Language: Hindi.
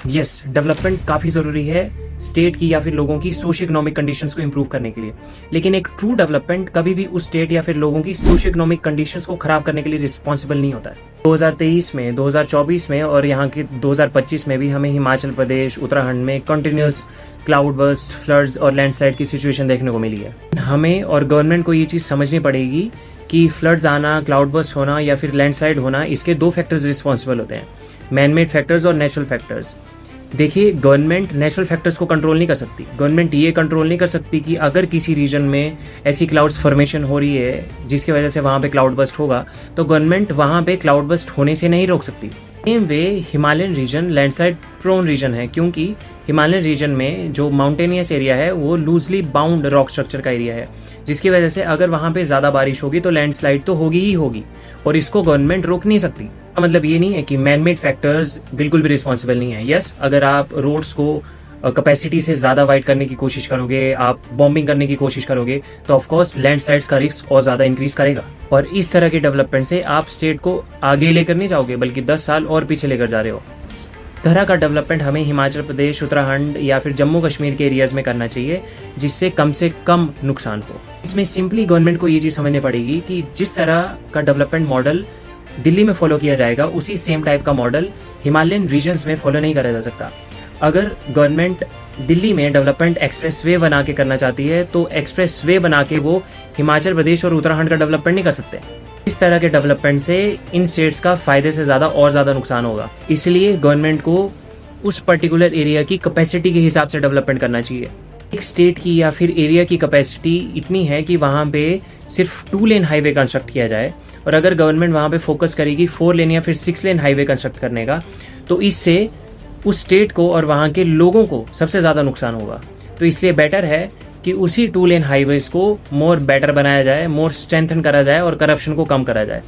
यस, डेवलपमेंट काफ़ी ज़रूरी है स्टेट की या फिर लोगों की सोशियो इकोनॉमिक कंडीशंस को इम्प्रूव करने के लिए, लेकिन एक ट्रू डेवलपमेंट कभी भी उस स्टेट या फिर लोगों की सोशियो इकोनॉमिक कंडीशंस को खराब करने के लिए रिस्पॉन्सिबल नहीं होता है। 2023 में, 2024 में और यहाँ के 2025 में भी हमें हिमाचल प्रदेश, उत्तराखंड में कंटिन्यूस क्लाउड बर्स्ट, फ्लड्स और लैंडस्लाइड की सिचुएशन देखने को मिली है। हमें और गवर्नमेंट को ये चीज़ समझनी पड़ेगी कि फ्लड्स आना, क्लाउड बर्स्ट होना या फिर लैंडस्लाइड होना, इसके दो फैक्टर्स रिस्पॉन्सिबल होते हैं, मैन मेड फैक्टर्स और नेचुरल फैक्टर्स। देखिए, गवर्नमेंट नेचुरल फैक्टर्स को कंट्रोल नहीं कर सकती। गवर्नमेंट ये कंट्रोल नहीं कर सकती कि अगर किसी रीजन में ऐसी क्लाउड्स फॉर्मेशन हो रही है जिसकी वजह से वहाँ पे क्लाउड बस्ट होगा, तो गवर्नमेंट वहाँ पे क्लाउड बस्ट होने से नहीं रोक सकती। Same way Himalayan region landslide prone region है, क्योंकि हिमालयन रीजन में जो माउंटेनियस एरिया है वो लूजली बाउंड रॉक स्ट्रक्चर का एरिया है, जिसकी वजह से अगर वहाँ पे ज़्यादा बारिश होगी तो लैंडस्लाइड तो होगी ही होगी और इसको गवर्नमेंट रोक नहीं सकती। मतलब ये नहीं है कि मैन मेड फैक्टर्स बिल्कुल भी रिस्पॉन्सिबल नहीं है। यस, अगर आप रोड्स को कैपेसिटी से ज़्यादा वाइड करने की कोशिश करोगे, आप बॉम्बिंग करने की कोशिश करोगे, तो ऑफकोर्स लैंडस्लाइड्स का रिस्क और ज़्यादा इंक्रीज करेगा। और इस तरह के डेवलपमेंट से आप स्टेट को आगे लेकर नहीं जाओगे बल्कि 10 साल और पीछे लेकर जा रहे हो। इस तरह का डेवलपमेंट हमें हिमाचल प्रदेश, उत्तराखंड या फिर जम्मू कश्मीर के एरियाज में करना चाहिए जिससे कम नुकसान हो। इसमें सिंपली गवर्नमेंट को ये चीज़ समझनी पड़ेगी कि जिस तरह का डेवलपमेंट मॉडल दिल्ली में फॉलो किया जाएगा, उसी सेम टाइप का मॉडल हिमालयन रीजन्स में फॉलो नहीं करा जा सकता। अगर गवर्नमेंट दिल्ली में डेवलपमेंट एक्सप्रेसवे बना के करना चाहती है तो एक्सप्रेसवे बना के वो हिमाचल प्रदेश और उत्तराखंड का डेवलपमेंट नहीं कर सकते। इस तरह के डेवलपमेंट से इन स्टेट्स का फायदे से ज़्यादा और ज़्यादा नुकसान होगा। इसलिए गवर्नमेंट को उस पर्टिकुलर एरिया की कैपेसिटी के हिसाब से डेवलपमेंट करना चाहिए। एक स्टेट की या फिर एरिया की कैपेसिटी इतनी है कि वहाँ पे सिर्फ 2 लेन हाईवे कंस्ट्रक्ट किया जाए, और अगर गवर्नमेंट वहाँ पे फोकस करेगी 4 लेन या फिर 6 लेन हाईवे कंस्ट्रक्ट करने का, तो इससे उस स्टेट को और वहाँ के लोगों को सबसे ज़्यादा नुकसान होगा। तो इसलिए बेटर है कि उसी 2 लेन हाईवेज को मोर बेटर बनाया जाए, मोर स्ट्रेंथन करा जाए और करप्शन को कम करा जाए।